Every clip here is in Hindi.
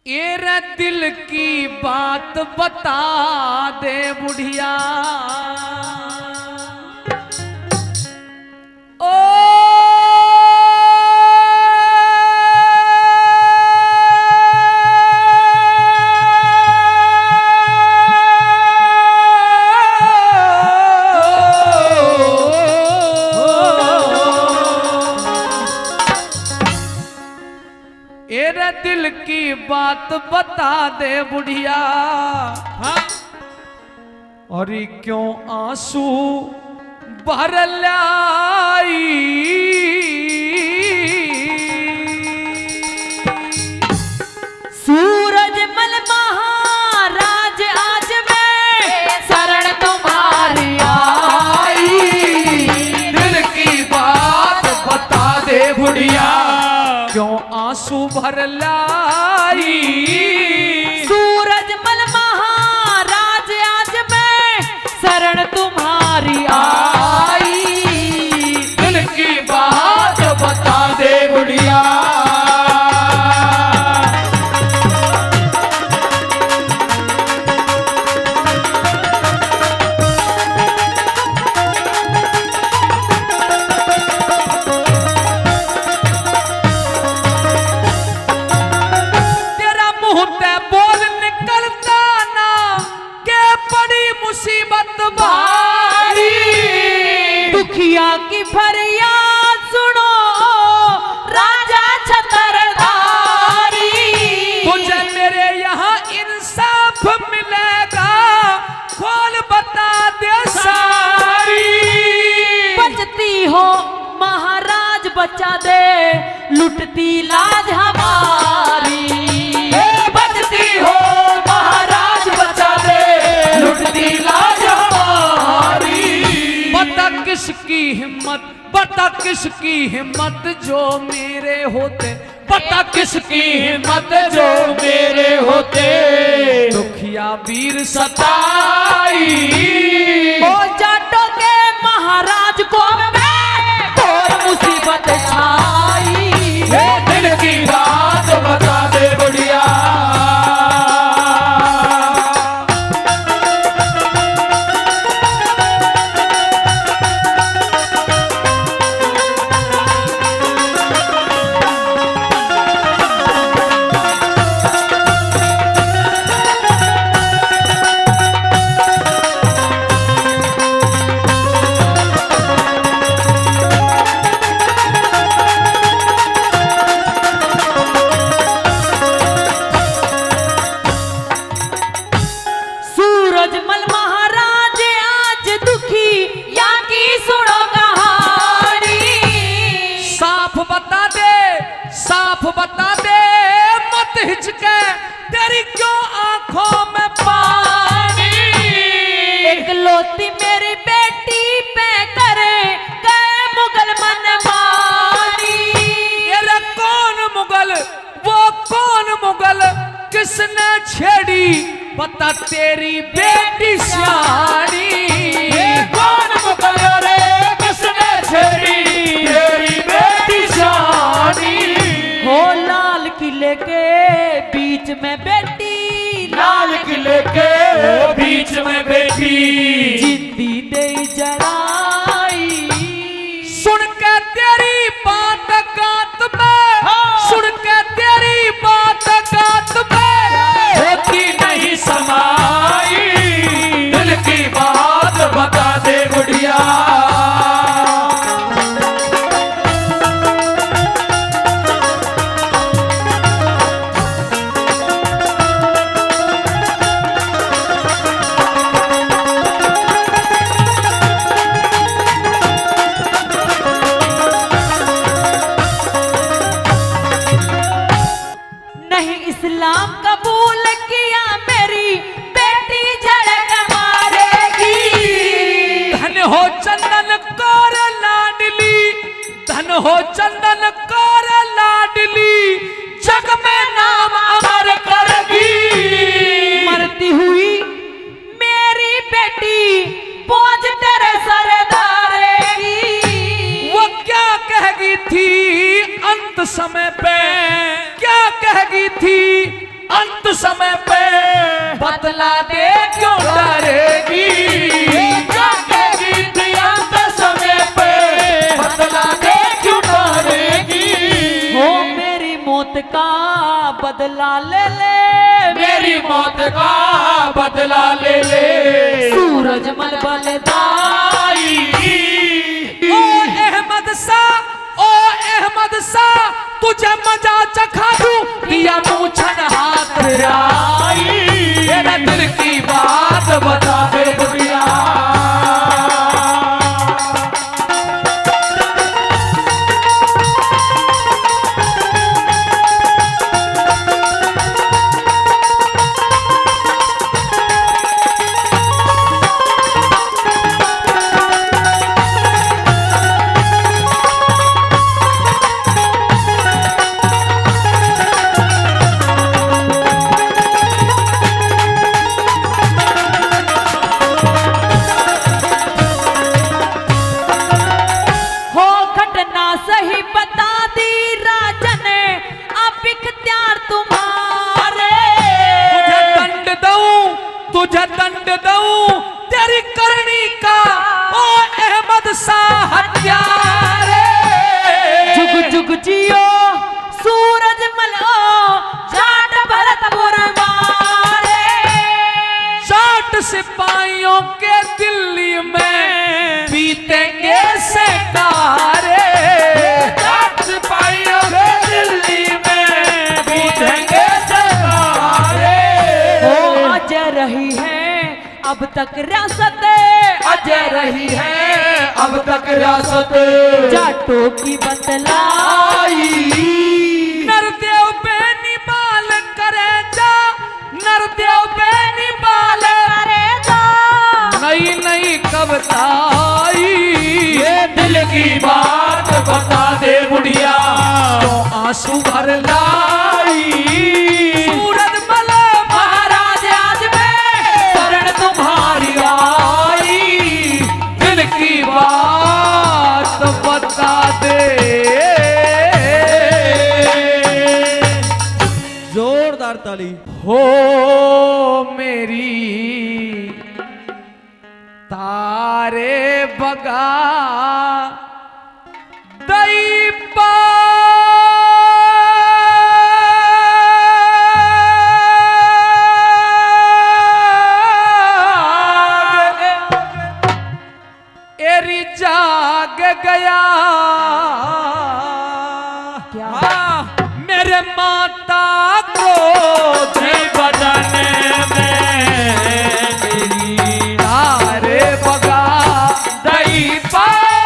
ये दिल की बात बता दे बुढ़िया। ओ एरे दिल की बात बता दे बुढ़िया। हाँ? और क्यों आंसू भर लाई। सूरज मल महाराज आज मैं शरण तुम्हारी आई। दिल की बात बता दे बुढ़िया, क्यों आंसू भर लाई। सूरज मल महाराज आज मैं शरण तुम्हारी आई। दिल की बात बता दे बुढ़िया। बोल निकलता ना के बड़ी मुसीबत भारी। दुखिया की फरियाद सुनो राजा छतरधारी। तुझे मेरे यहाँ इंसाफ मिलेगा, खोल बता दे सारी। बचती हो महाराज बचा दे, लुटती लाज हमारी। हो महाराज बचा दे, लुटती लाज हमारी। बता किसकी हिम्मत, बता किसकी हिम्मत जो मेरे होते। बता किसकी हिम्मत जो मेरे होते। दुखिया वीर सताई। ओ जाटों के महाराज को मैं और मुसीबत छाई। दिल की बात बता दे बुढ़िया। बता दे मत हिचके, तेरी क्यों आंखों में पानी। एक लौती मेरी बेटी पे करे गए मुगल मनमानी। ये कौन मुगल, वो कौन मुगल, किसने छेड़ी बता तेरी बेटी सियानी। ये कौन मुगल रे, किसने छेड़ी तेरी बेटी सियानी। हो लाल किले के बीच में बेटी, लाल किले के बीच में बेटी, जिंदी दे जलाई। सुन के तेरी बात गात में, सुन के तेरी बात गात में होती नहीं समाई। दिल की बात बता दे बुढ़िया। इस्लाम कबूल किया मेरी बेटी झड़क मारेगी। धन हो चंदन कौर लाडली, धन हो चंदन कौर लाडली, जग में नाम अमर करेगी। मरती हुई मेरी बेटी बोझ तेरे सर धारेगी। वो क्या कहेगी थी अंत समय पे, क्या कहेगी थी बदला ले ले, मेरी मौत का बदला ले ले, सूरजमल बलदाई। ओ अहमद सा तुझे मजा चखा दूं, दिया मूछन हाथ आई, तेरे दिल की बात बता दे बुढ़िया। सही बता दी राजन, अब इख्तियार तुम्हारे। तुझे दंड दूं तेरी करनी का, ओ अहमद सा हत्यारे। जुग जुग जियो सूरजमल, जाट भरतपुर मारे। जाट सिपाहियों के दिल्ली में बीतेंगे सेकारे, रही है अब तक रियासत, अजय रही है अब तक रियासत, जाटों की बतलाई। नरदेव बेनिमाल करे जा, नरदेव बेनिमाल करे जा, नई नई कविताई, ये दिल की बात बता दे बुढ़िया, तो आंसू भर लाई। सूरजमल महाराज आज में शरण तुम्हारी आई, दिल की बात बता दे। जोरदार ताली हो मेरी तारे बगा दई पा, एरी जाग गया क्या? मेरे माता को बदन में मेरी तारे बगा दई पाग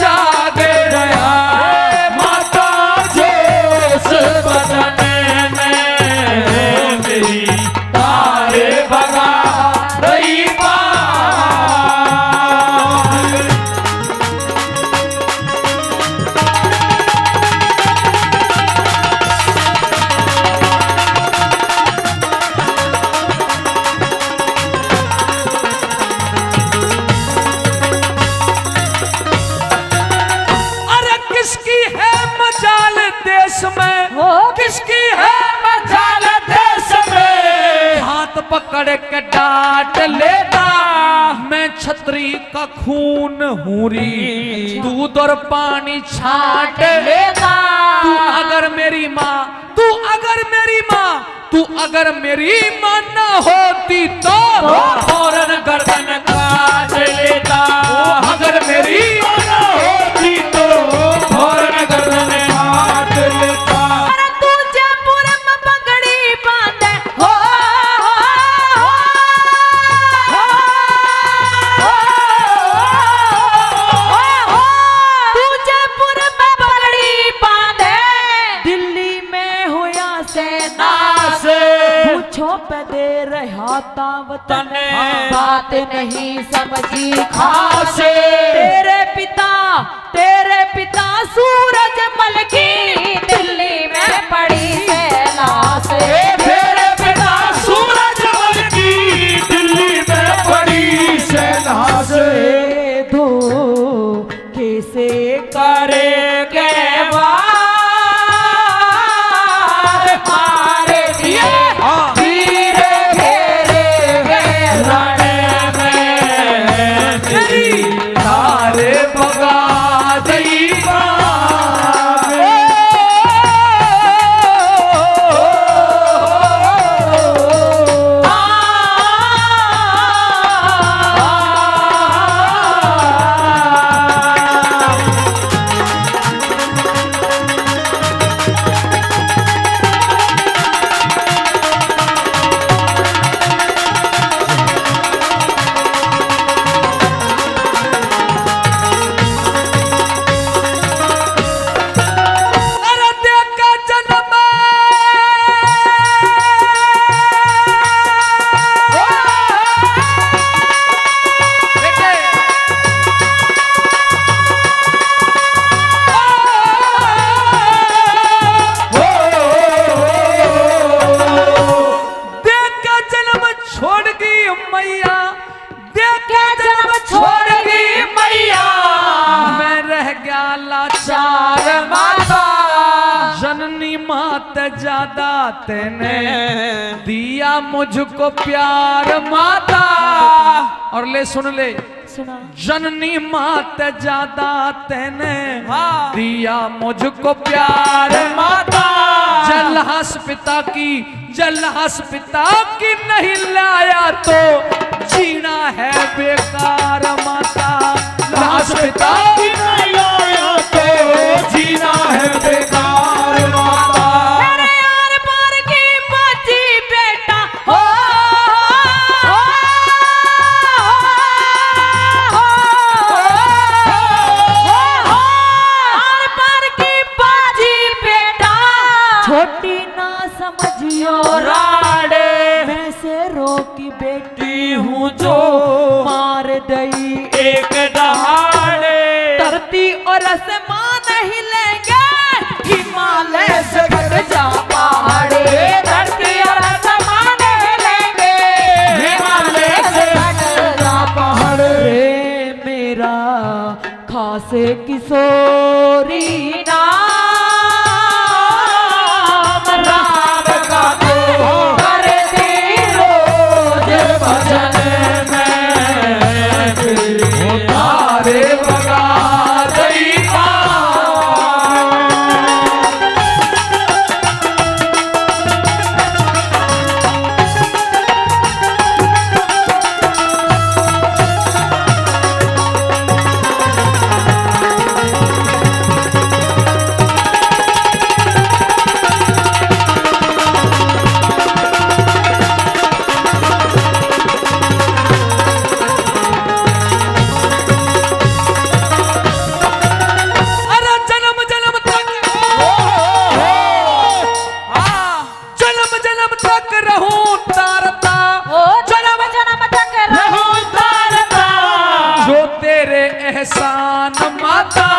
जाग गया, माता जोश बदन में मेरी तारे बगा दई किसकी है मजाल देश में, हाथ पकड़ के डांट लेता मैं छतरी का खून हूरी, दूध और पानी छाट लेता। तू अगर मेरी माँ न होती तो फौरन गर्दन काट लेता, अगर मेरी माँ न होती तो फौरन गर्दन काट लेता। पे दे रहा वतन, बात नहीं समझी खास। तेरे पिता सूरजमल की दिल्ली में पड़ी है लाश, तेरे पिता सूरजमल की दिल्ली में पड़ी है लाश। दो कैसे करे के जननी मात ज्यादा तेने दिया मुझको प्यार माता। और ले सुन ले, सुना। जननी मात ज्यादा तेने दिया मुझको प्यार माता। जलहस पिता की नहीं लाया तो जीना है बेकार माता। जलहस पिता की नहीं लाया तो जीना है बेकार माता। मेरे यार पार की बची बेटा हो, यार पार की बाजी बेटा छोटी ना समझियो राड़े। मैं से रोकी बेटी हूँ जो मार दई एक दहाड़े। धरती और आसमान हिलेंगे, हिमालय से घट जा पहाड़े। धरती और आसमान हिलेंगे, हिमालय से घट जा पहाड़े। रे मेरा खासे किशोरी नाम राम का तो करती रोज भजन में तारे बगा दई एहसान माता।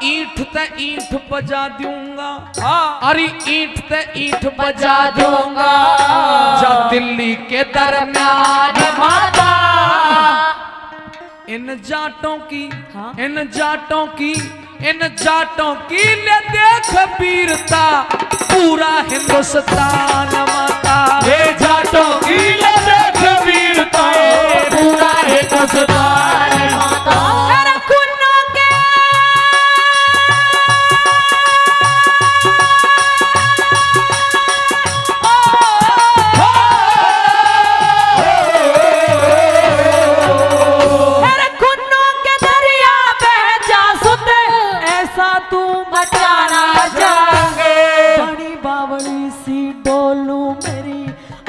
ईंट ते ईंट बजा दूंगा, अरे ईंट ते ईंट बजा दूंगा। जा दिल्ली के दरम्यान माता। इन जाटों की इन जाटों की ले देख वीरता पूरा हिंदुस्तान माता। ये जाटों की ले देख वीरता पूरा हिंदुस्तान माता।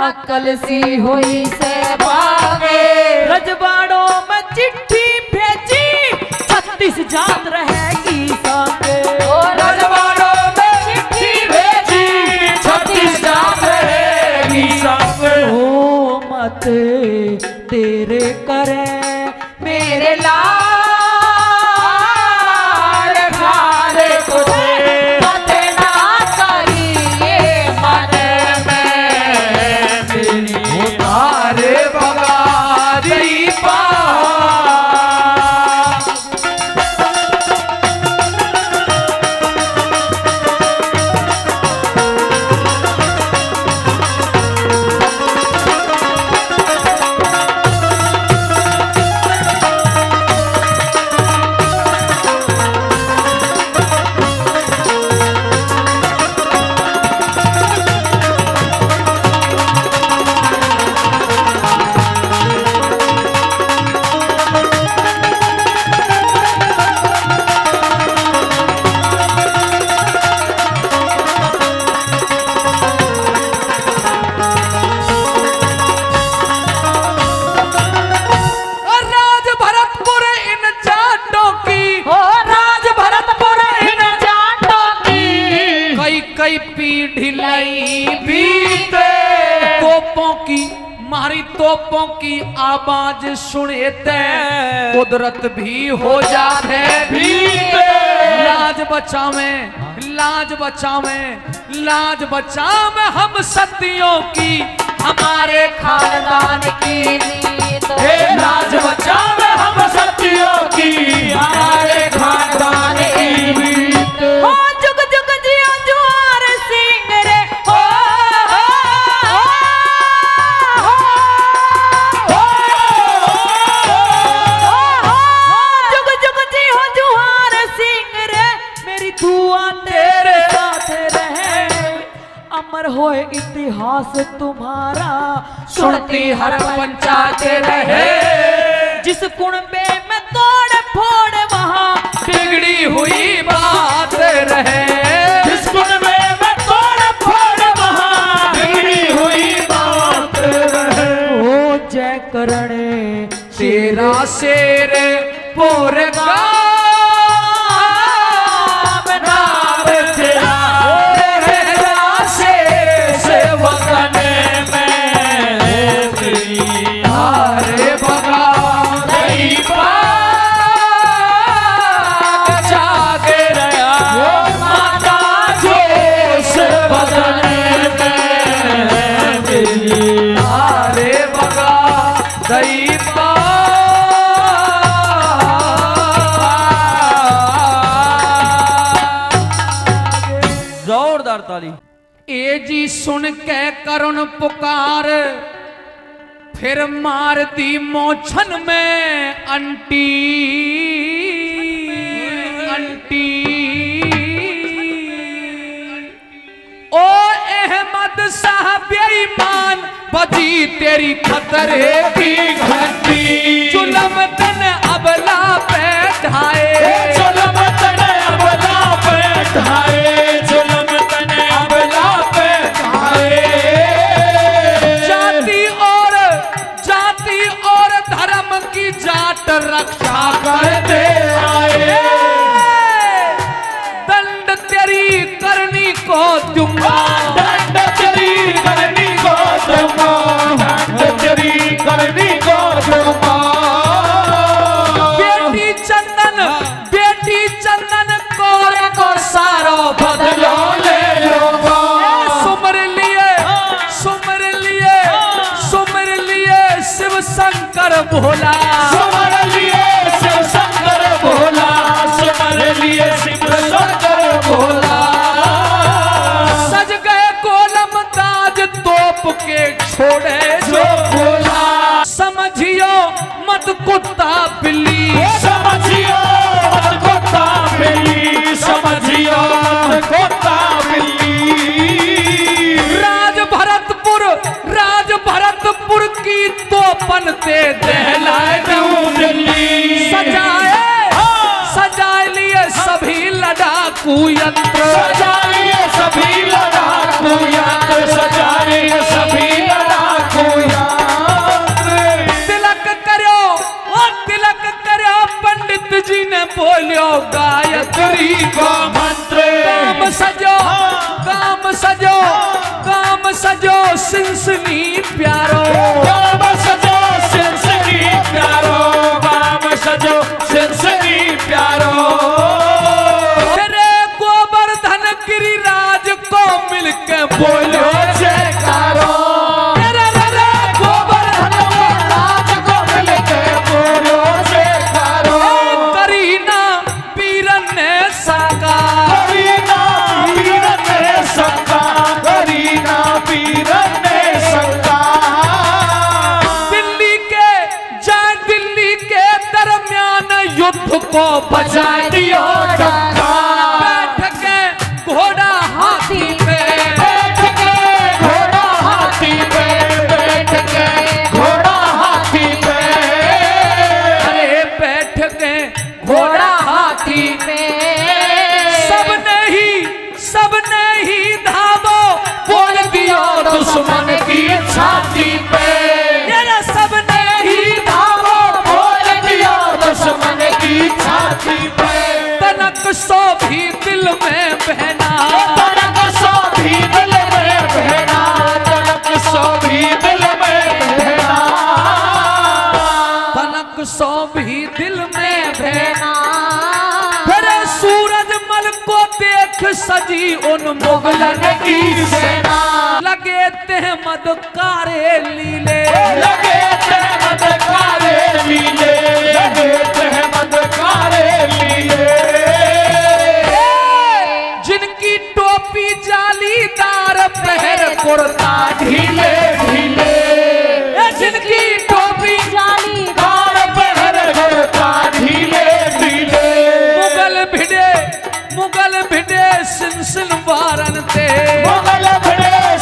अकल सी हुई से भागे। रजवाड़ों में चिट्ठी भेजी 36 जात रहेगी संगे। रजवाड़ों में चिट्ठी भेजी 36 जात रहेगी संगे। ओ मत तेरे करे मेरे लाल खाले तुझे मत ना करिए मन तारे बगा दई पा। कई पीढ़ी लाई बीते तोपों की मारी तोपों की आवाज सुने ते कुदरत भी हो जाते भीते। लाज बचावे हम सतियों की हमारे खानदान की नीत। लाज बचावे हम सतियों की हमारे खानदान की नीत। जुग जुग जियो जुआर अमर होए इतिहास तुम्हारा, सुनती हर पंचायत रहे, जिस कुनबे में तोड़ फोड़ वहाँ बिगड़ी हुई बात रहे, जिस कुनबे में तोड़ फोड़ वहाँ बिगड़ी हुई बात रहे। ओ जय करणे तेरा शेर पोरगा नाम तेरा से वतन में हारे भगा नहीं पा जाग रहा माता जो से वतन में हारे भगा नहीं पा। जोरदार ताली। ए जी सुन के करुण पुकार, फिर मार दी मोछन में अंटी अंटी। ओ अहमद साहब बेईमान बजी तेरी खतरे की घंटी, जुल्म तन अबला पे ढाए, जुल्म तन अबला पे ढाए, जुल्म तन अबला पे ढाए। जाति और धर्म की जाट रक्षा करते आए, दंड तेरी करनी को दूंगा, दंड तेरी करनी को दूंगा, दंड तेरी करनी को दूंगा। बेटी चंदन कौर को सारो बदलो ले लूंगा। सुमर लिए शिव शंकर भोला, सुमर लिए शिव शंकर भोला, सुमर लिए शिव शंकर भोला। सज गए गोलम ताज तोप के छोड़े जो भोला, समझियो मत कुत्ता बिल्ली, समझियो मत कुत्ता बिल्ली, समझियो मत कुत्ता बिल्ली। राज भरतपुर की तोपन ते दहलाए न्यू दिल्ली, सजाए लिए सभी लड़ाकू यंत्र, सजाइए सभी लड़ाकू यंत्र, सजाइए सभी लड़ाकू यंत्र। तिलक करो पंडित जी ने बोलियो गायत्री का मंत्र, काम सजो सिंसनी प्यारो, काम सजो सिंसनी प्यारो, काम सजो सिंसनी प्यारो। तेरे गोवर्धन गिरिराज को मिलके बोलो जयकारो, तेरे गोवर्धन राज को मिलके बोलो जयकारो। करीना पीरन ने सका, करीना पीरन ने सका, करीना पीरन ने सका। दिल्ली के दरमियान युद्ध को बचा दियो डंका, बैठ के घोड़ा हाथी पे, बैठ के घोड़ा हाथी पे, बैठ के घोड़ा हाथी पे। अरे बैठ के घोड़ा हाथी पे, सबने ही धावो बोल दियो दुश्मन की छाती पे, मेरा सबने ही धावो बोल दिया दुश्मन की छाती पे। तनक सो भी दिल में बहना, तनक सो भी दिल में बहना, तनक सो भी दिल में बहना, तनक सो भी दिल में बहना। फिर सूरजमल को देख सजी उन मुगलन की सेना, लगे मदकारे लीले, लगे मदकारे लीले, लगे मदकारे लीले। जिनकी टोपी जालीदार पहर कुर्ता ढीले ढीले, जिनकी टोपी जालीदार पहर कुर्ता ढीले ढीले। मुगल भिड़े सिलसिल वारन ते, मुगल भिड़े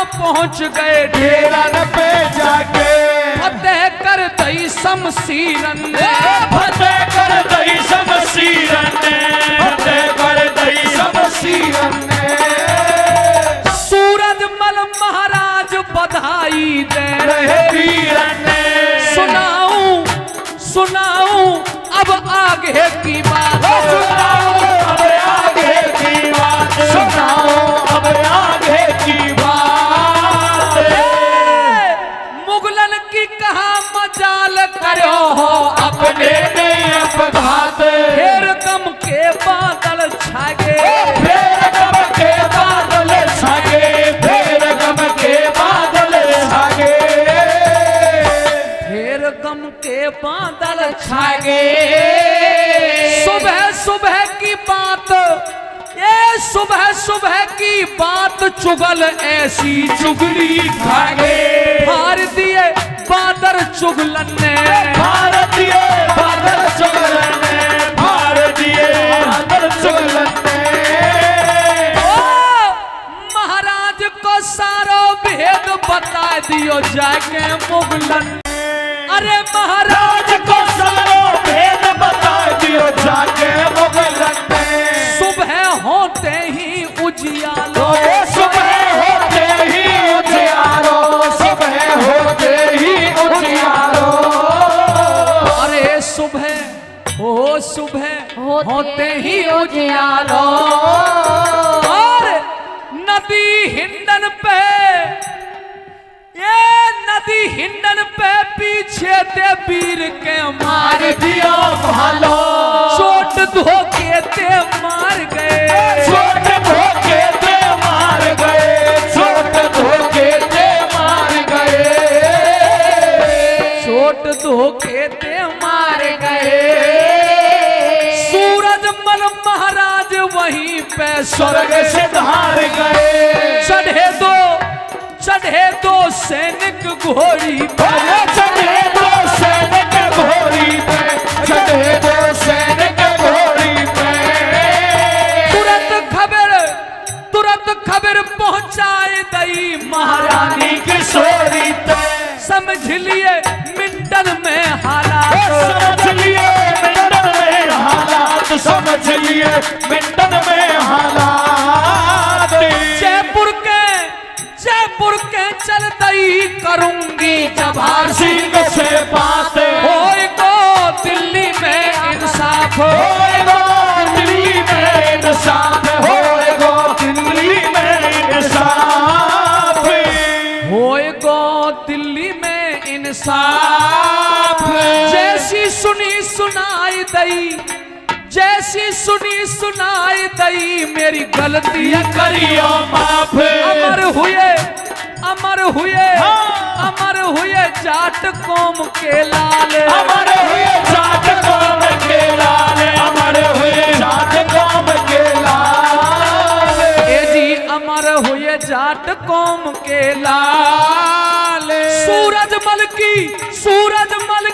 वहां पहुंच गए डेरन पे जाके फतेह कर दई शमशीरन ने फतेह कर दई शमशीरन ने फतेह कर दई शमशीरन ने सूरजमल महाराज बधाई दे रहे वीरन ने सुनाऊं अब आगे की बात सुनाओ अब आगे की बात सुनाओ अब आगे की बात मुगलन की कहा मजाल करो हो अपने नहीं अपघात फिर गम के बादल छागे फिर गम के बादल छागे फिर गम के बादल छागे फिर गम के बादल छागे छागे सुबह सुबह की बात ये सुबह की बात चुगल ऐसी चुगली खागे हार दिए बादल चुगलन ने भारतीय बादल चुगलन ने भारतीय बादल चुगलन ने ओ महाराज को सारो भेद बता दियो जाके मुगलन अरे महाराज राज को सारो भेद बता दियो जाके मुगलन ने सुबह होते ही उजियालो सुबह होते ही उजियारो सुबह होते ही उजियारो अरे सुबह होते ही उजियालो और नदी हिंडन पे ये नदी हिंडन पे पीछे ते वीर के मार दिया भालो चोट धोके ते मार गए छोट धोके ते मार गए छोट धोके ते मार गए चोट धोके ते मार गए सूरजमल महाराज वहीं पे स्वर्ग से धार गए चढ़े दो सैनिक घोड़ी पर चढ़े दो सैनिक घोड़ी पे चढ़े दो सैनिक घोड़ी पे तुरंत खबर पहुंचाए दई महारानी किशोरी पे समझ लिए मिंटन में हालात समझ लिए मिंटन में हालात समझ लिए मिंटन में हालात जयपुर के चल दई करूंगी जबार सिंह से बात होएगो दिल्ली में इंसाफ होएगो दिल्ली में इंसाफ होएगो दिल्ली में इंसाफ होएगो दिल्ली में इंसाफ जैसी सुनाई दई मेरी गलती करियो माफ अमर हुए जाट कौम के लाल अमर हुए जाट कौम के लाल अमर हुए जाट कौम के लाल ए जी अमर हुए जाट कौम के लाल सूरजमल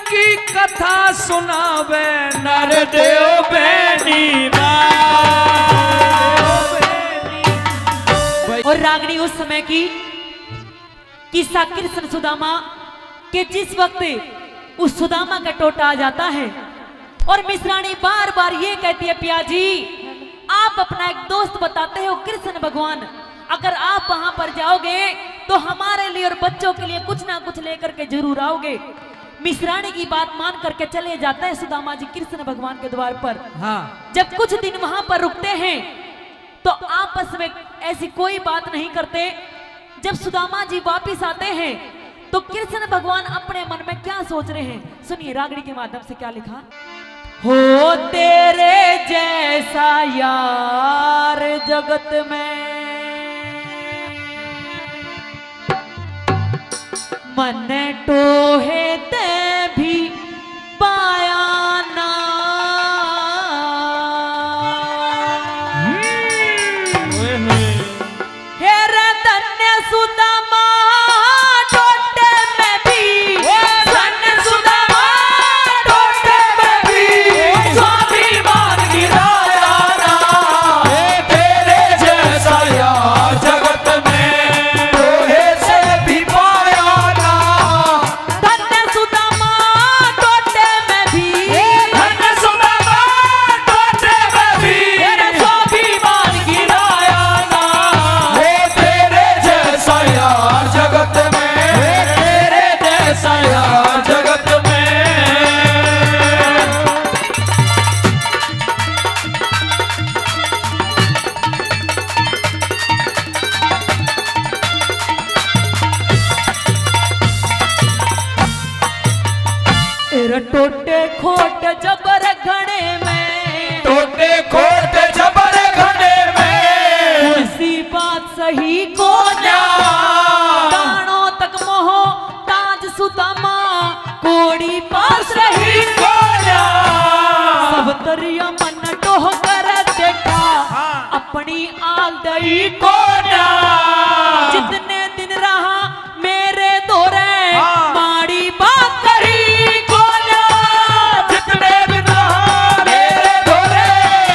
की कथा सुनावे नरदेव बेनी और रागनी उस समय की किस्सा कृष्ण सुदामा के जिस वक्त उस सुदामा का टोटा आ जाता है और मिश्राणी बार बार ये कहती है पिया जी आप अपना एक दोस्त बताते हो कृष्ण भगवान अगर आप वहां पर जाओगे तो हमारे लिए और बच्चों के लिए कुछ ना कुछ लेकर के जरूर आओगे। मिश्राणी की बात मान करके चले जाते हैं सुदामा जी कृष्ण भगवान के द्वार पर। हाँ जब कुछ दिन वहां पर रुकते हैं तो आपस में ऐसी कोई बात नहीं करते। जब सुदामा जी वापिस आते हैं तो कृष्ण भगवान अपने मन में क्या सोच रहे हैं, सुनिए रागड़ी के माध्यम से क्या लिखा। हो तेरे जैसा यार जगत में मन टोहे ते भी पाया ना। हेरे धन्य सुदामा टोटे में भी धन्य सुदामा टोटे में भी स्वाभिमान गिराया ना तेरे जैसा यार जगत में टोहे तेरे टोटे खोटे जबर घड़े में, टोटे खोटे जबर घड़े में, उसी बात सही को न्या। दानों तक मोहो ताज सुदामा, कोड़ी पास रही को न्या। सब दरिया मन टोह कर देखा, अपनी आल दई को न्या। जितने दिन रहा मेरे दोरे, माड़ी बात करी को न्या। जितने दिन रहा मेरे दोरे,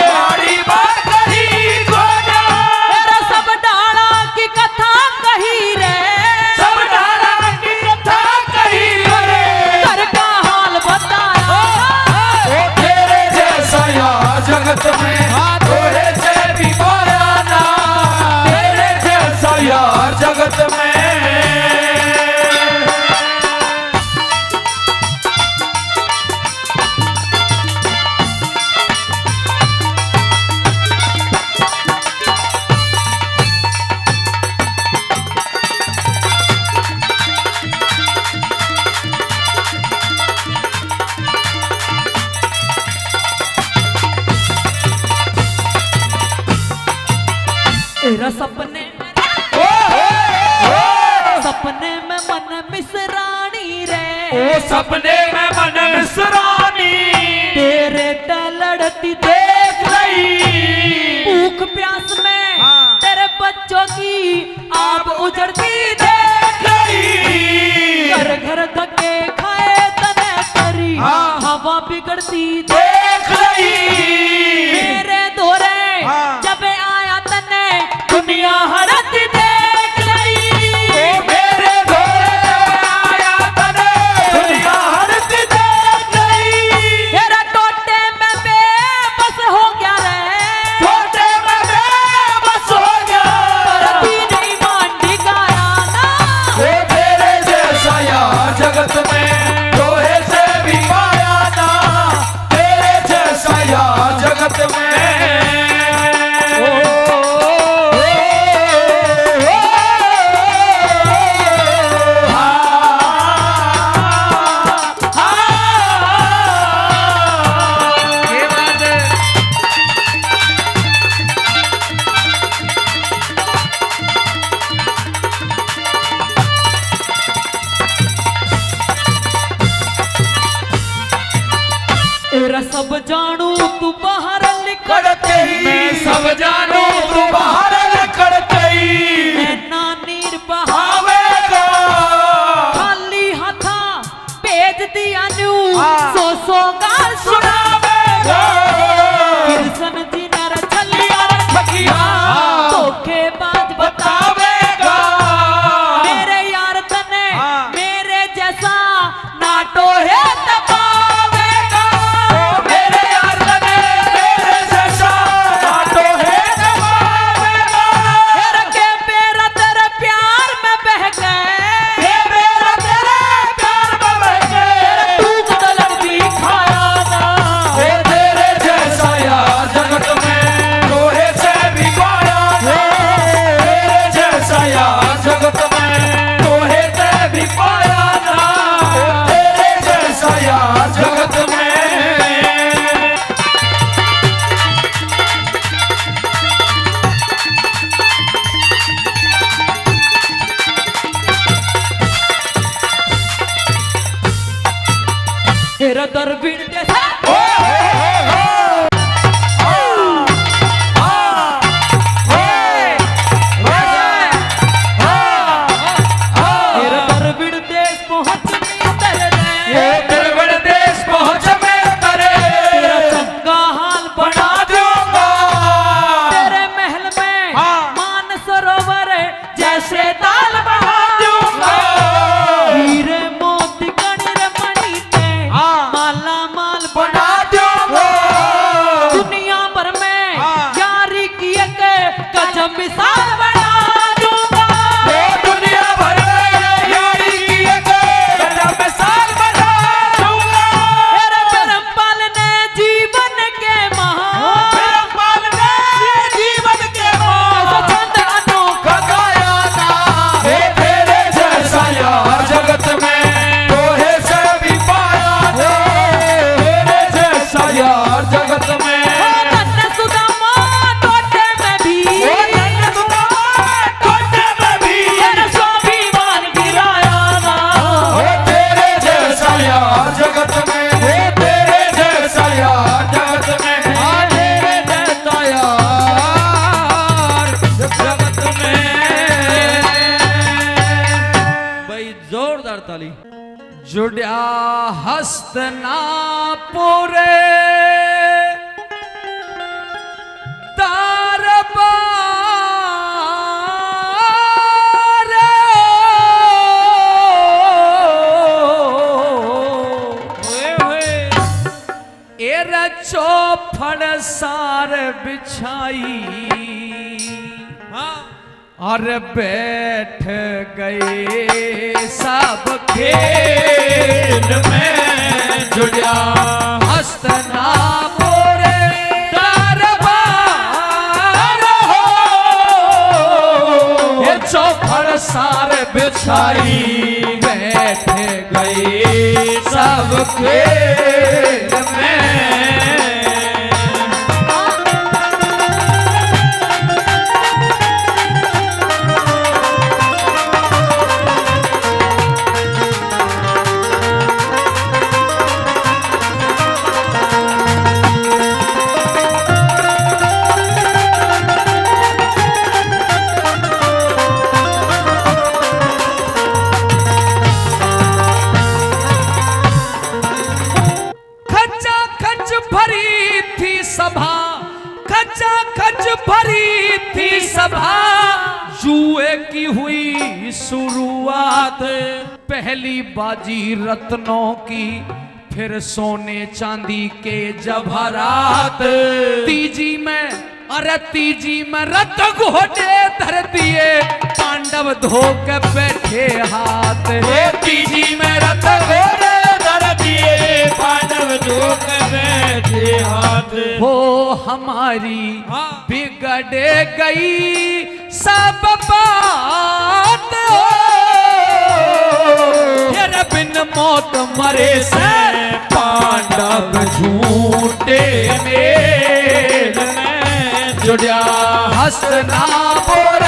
माड़ी बात कही को न्या। तेरा सब डाला की कथा कही रे, सब डाला की कथा कही रे, घर का हाल बताया। ओ तेरे जैसा यार जगत में तोरे से भी पाया ना, तेरे जैसा यार जगत में। तेरा सपने सपने में मन मिसरानी रे, ओ सपने में मन मिसरानी तेरे तलड़ती देख रही, भूख प्यास में तेरे बच्चों की आब उजड़ती देख रही, घर घर धक्के खाए तने करी, हवा बिगड़ती देख रही। मेरे दोरे जब आया तने दुनिया हड़ती देख रही। ओ मेरे घोड़े आया तने दुनिया हड़ती देख रही। तेरा टोटे में बेबस हो गया रे, टोटे में बेबस हो गया, करती नहीं मांडी गाना। ओ तेरे जैसा यार जगत में तोहे से भी पाया ना, तेरे जैसा यार जगत में। तेरा सब जानू तू बाहर निकल, करते ही मैं सब जानू तू बाहर करते ही नैना नीर बहा आवेगा, खाली हाथा भेज दिया न्यू, सो गाल सुनावेगा। कृष्ण जी नर छलिया ठगिया धोखेबाज बतावेगा, मेरे यार तने मेरे जैसा नाटो है दबावेगा। ओ मेरे यार तने मेरे जैसा नाटो है दबावेगा। तेरे के मेरा तेरे प्यार में बह गए, ये मेरा तेरे प्यार में बह गए, तू बदल भी खाया ना। ओ तेरे जैसा यार जगत में तोहे से भी पाया ना, तेरे जैसा यार जगत में तोहे से भी पाया ना, तेरे जैसा यार जगत में। तेरा दरबीर जैसा तेरा दरबीर देश पहुंच नहीं तेरे ये दिलबर देश पहुंच में करे, तेरा चंगा हाल बना बना दूंगा। तेरे महल में मान सरोवर जैसे ताल बहा दूंगा। हीरे मोती कणी रमणी ते माला माल बना दूंगा। दुनिया भर में यारी की एक गजब मिसाल बना दूंगा। ये दुनिया भर में यारी की एक गजब मिसाल बना दूंगा। तेरे परमपाल ने जीवन के महान परमपाल ने जीवन के तो मान छंद अनोखा गाया ना, हे तेरे जैसा यार जगत में तोहे से भी पाया ना, जुड़िया हस्तनापुर दरबार एर चौफड़ सार बिछाई और बैठ गए सब खेल में जुड़िया हस्तनापुर दरबार हो ये चौफड़ सार बिछाई बैठ गए सब खेल में। भरी थी सभा जुए की हुई शुरुआत पहली बाजी रत्नों की फिर सोने चांदी के जवाहरात तीजी में अरे तीजी में रत घोटे धर दिए पांडव धो के बैठे हाथ तीजी में रत घोटे धर दिए पांडव धो के बैठे हाथ हो हमारी बिगड़ गई सब बात हो तेरे बिन मौत मरे से पांडव झूठे मेल में जुड़िया हस्तनापुर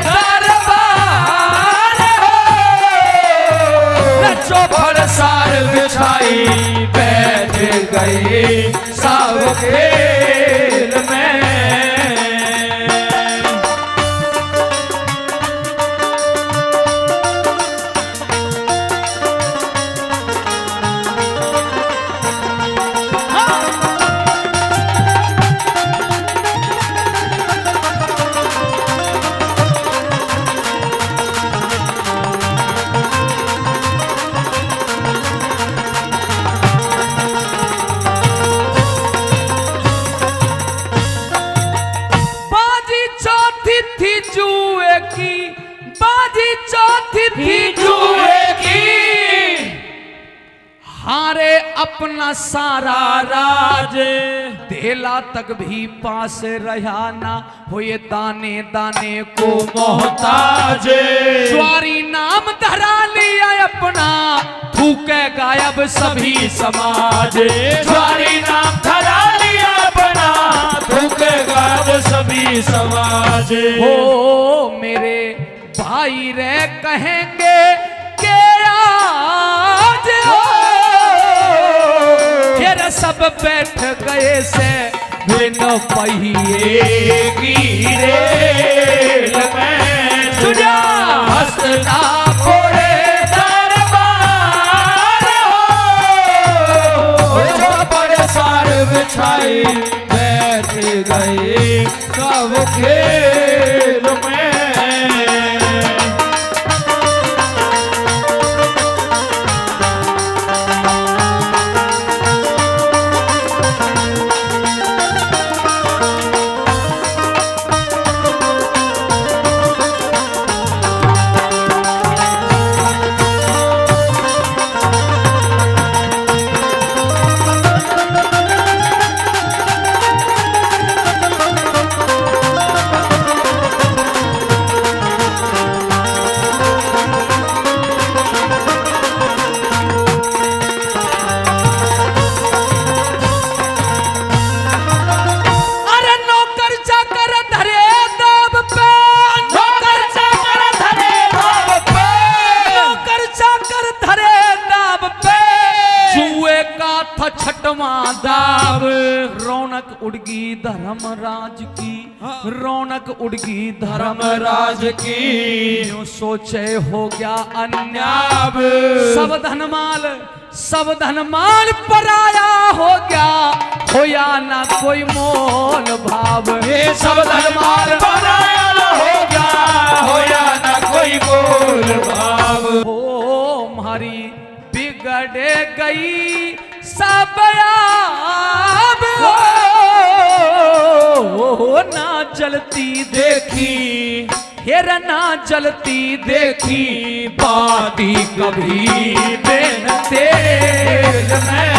दरबार हो चौफड़ सार बिछाई बैठ गए सब खेल में। हारे अपना सारा राज देला तक भी पास रहा ना हो ये दाने दाने को मोहताज ज्वारी नाम धरा लिया अपना थूके गायब सभी समाज ज्वारी नाम धरा लिया अपना थूके गायब सभी समाज हो मेरे भाई रे कहेंगे के आज हो सब बैठ गए से बिन पहिए की रेल में जुड़ा हस्तनापुर दरबार हो चौफड़ सार बिछाई बैठ गए सब खेल में। रौनक उड़गी धर्मराज की, रौनक उड़गी धर्मराज की। यूं सोचे हो गया अन्याय, सब धनमाल पराया हो गया, होया ना कोई मोल भाव। ये सब धनमाल पराया हो गया, होया ना कोई मोल भाव। हो मारी बिगड़ गई सब आब, हो ना जलती देखी, हेर ना जलती देखी, बाती कभी बिन तेल में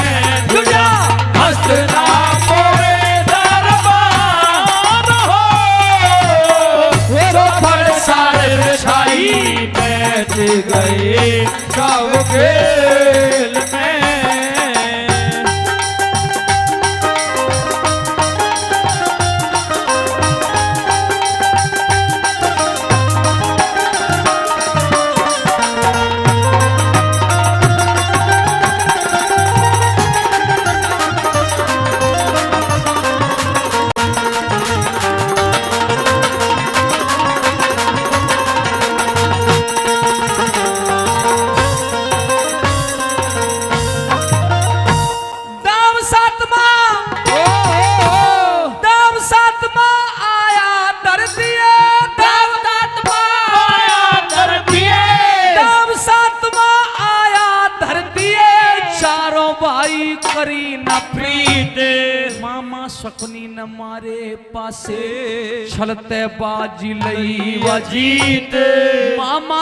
तुझा हस्त ना मोरे दरबार हो। वो फरसार बिछाई बैठ गए सब खेल में। करी न प्रीत, मामा शकुनी न मारे पासे, छलते बाजी लई वजीत। मामा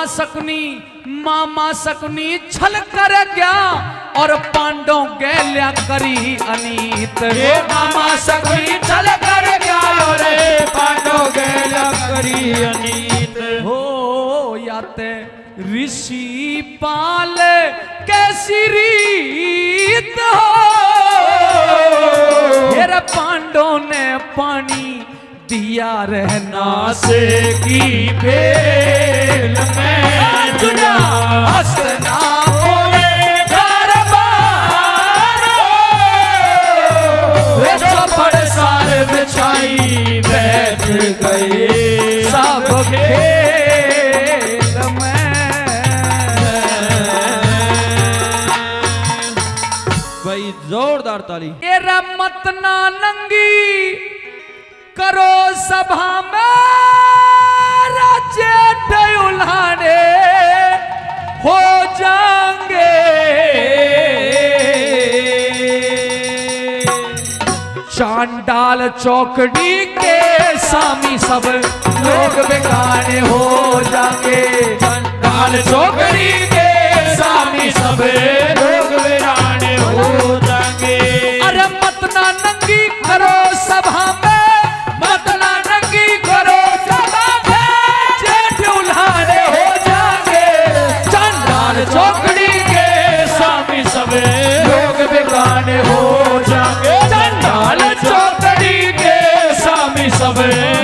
शकुनी छल कर गया, और पांडव गैल्या करी अनीत। ये मामा शकुनी छल कर गया, और पांडव गैल्या करी अनीत। हो याते ऋषि पाल कैसी रीत हो, हेर पांडव ने पानी दिया रहना से की बेल में तुझा हंसना बोले दरबार हो। चौपड़ सार बिछाई बैठ गए सब खेल में। भाई जोरदार ताली। ये रमत ना नंगी करो सभा में, जेठ उल्हाने हो जाएंगे। चांडाल चौकड़ी के सामी सब लोग बेगाने हो जाएंगे। चांडाल चौकड़ी के सामी सब लोग बेगाने हो जाएंगे। अरे मत ना नंगी करो सभा में, मत ना नंगी करो सभा में, जेठ उल्हाने हो जाएंगे। चांडाल चौकड़ी के सामी सब लोग बेगाने हो जाएंगे। चांडाल चौकड़ी के सामी सब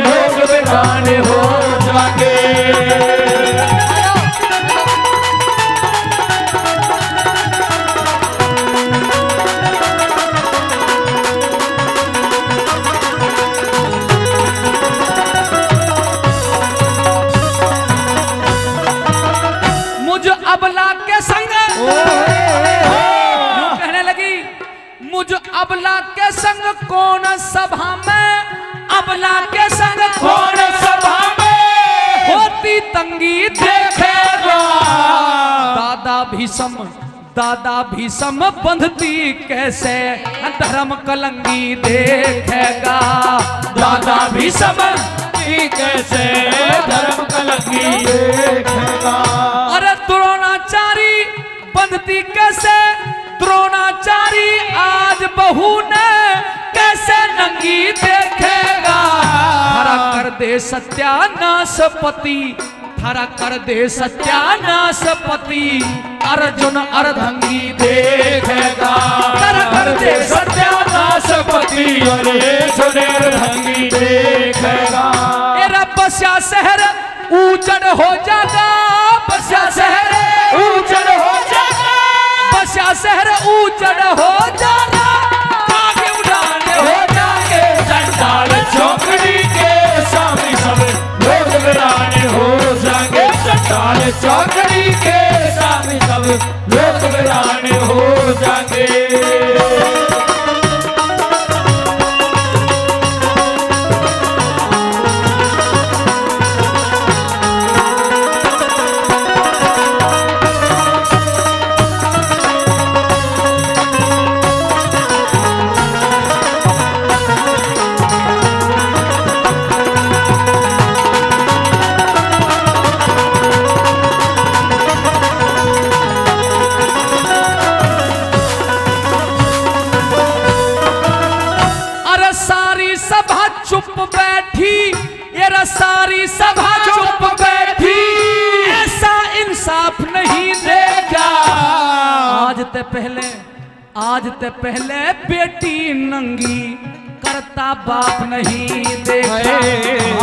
लोग बेगाने हो जाएंगे। अबला के संग कहने लगी, मुझ अबला के संग कौन सभा में, अबला के संग कौन सभा में होती तंगी देखेगा। दादा भीषम बंधती कैसे धर्म कलंगी देखेगा। दादा भीषम कैसे धर्म कलंगी देखेगा। अरे द्रोणाचारी बंधती कैसे, द्रोणाचारी आज बहू ने कैसे नंगी देखेगा। धरा कर दे सत्यानाश पति, धरा कर दे सत्यानाश पति, अर्जुन अर्धंगी देखेगा। धरा कर दे सत्यानाश पति, अर्जुन अर्धंगी देखेगा। एरा बस्या शहर उजड़ हो जाएगा, बस्या शहर उजड़ हो जाएगा। बस्या शहर उजड़ हो जाएगा। आगे उड़ाने हो जाएंगे, चौकड़ी के स्वामी सब लोग वीरान हो जाएंगे। चुप बैठी, ये सारी सभा चुप बैठी, ऐसा इंसाफ नहीं देखा। आज ते पहले बेटी नंगी करता बाप नहीं देखा।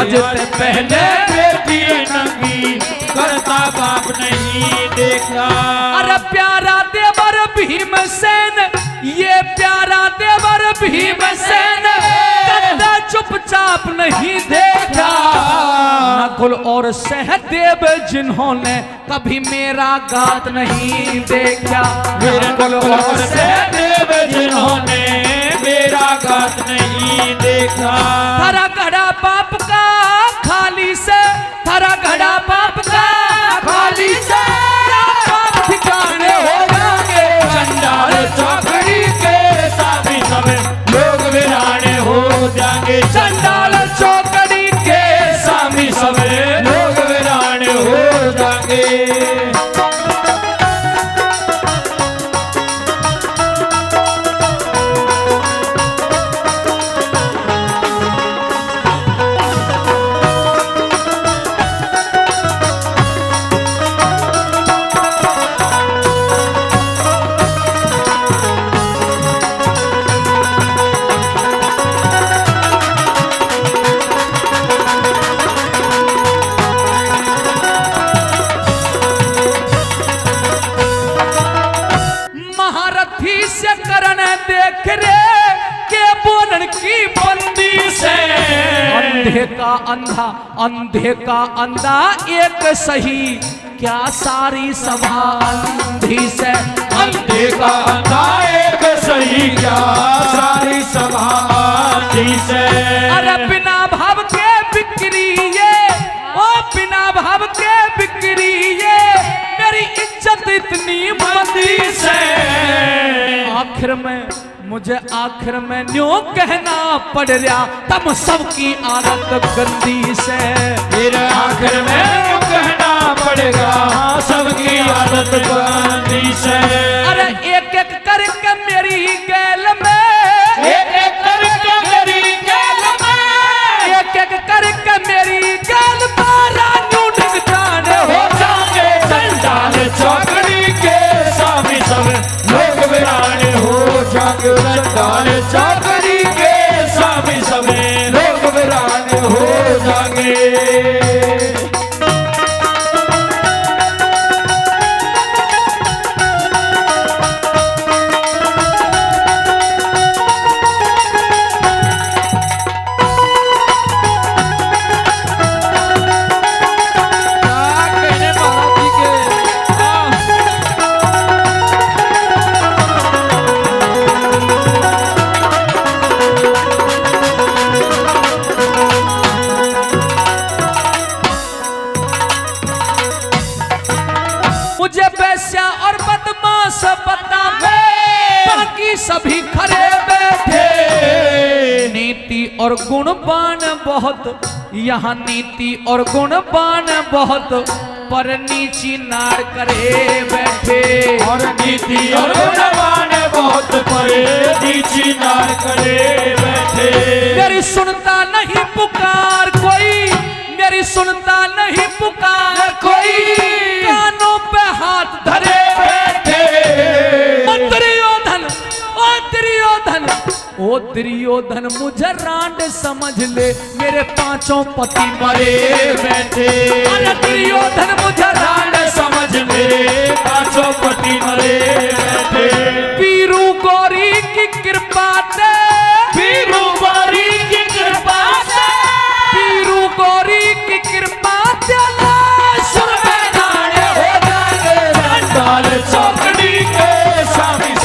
आज ते पहले बेटी नंगी करता बाप नहीं देखा। अरे प्यारा देवर भीमसेन, ये प्यारा देवर भीमसेन चुपचाप नहीं देखा। नकुल और सहदेव जिन्होंने कभी मेरा घात नहीं देखा। नकुल और सहदेव जिन्होंने मेरा घात नहीं देखा। थारा घड़ा बाप का खाली से, थारा घड़ा बाप का खाली से, बाप ठिकाने हो जाएंगे। चंडाल चौकड़ी के साथी सब लोग वीरान हो जाएंगे। चंडाल चौकड़ी के स्वामी सब लोग वीरान हो जाएंगे। देख रे के बोलन की बंदी से, अंधे का अंधा, अंधे का अंधा एक सही, क्या सारी सभा अंधी से। अंधे का अंधा एक सही, क्या सारी सभा अंधी से। अरे बिना भाव के बिक्री ये, ओ बिना भाव के बिक्री ये, मेरी इज्जत इतनी मंदी से। आखिर में न्यों कहना पड़ रहा, तम सबकी आदत गंदी से। फिर आखिर में न्यों कहना पड़ेगा सबकी आदत गंदी से। अरे एक एक करके मेरी गैल में, एक एक करके मेरी गैल में, एक एक करके मेरी गैल मारा न्यू निक जाने हो जाएंगे। चंडाल चौकड़ी के स्वामी सब लोग वीरान हो जाएंगे। चंडाल चौकड़ी के स्वामी सब लोग वीरान हो जाएंगे। मुझे वैश्या और बदमाश पता है, बाकी सभी खरे बैठे। नीति और गुणवान बहुत, यहाँ नीति और गुणवान बहुत, पर नीची नार करे बैठे। और नीति और गुणवान बहुत, पर नीची नार करे बैठे। मेरी सुनता नहीं पुकार कोई, मेरी सुनता नहीं पुकार कोई, कानों पे हाथ धरे बैठे। दुर्योधन, ओ दुर्योधन, ओ दुर्योधन मुझे रांड समझ ले, मेरे पांचों पति मरे बैठे। अरे दुर्योधन मुझे रांड समझ ले, पांचों पति मरे बैठे। पीरू गौरी की कृपा से, पीरू गौरी की कृपा से, पीरू गौरी की कृपा से सुर में गाने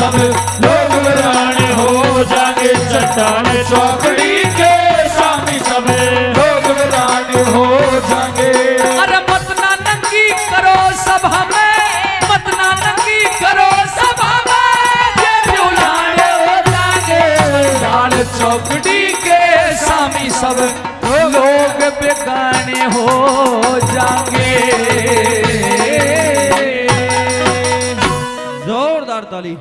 सब लोग वीराने हो जाएंगे। चट्टान चौकड़ी के सामी सब लोग वीराने हो जाएंगे। अरे मत ना नंगी करो सभा में, मत ना नंगी करो सभा में, ये बुलाने हो जाएंगे। चट्टान चौकड़ी के सामी सब लोग बेगाने हो जाएंगे। जोरदार ताली।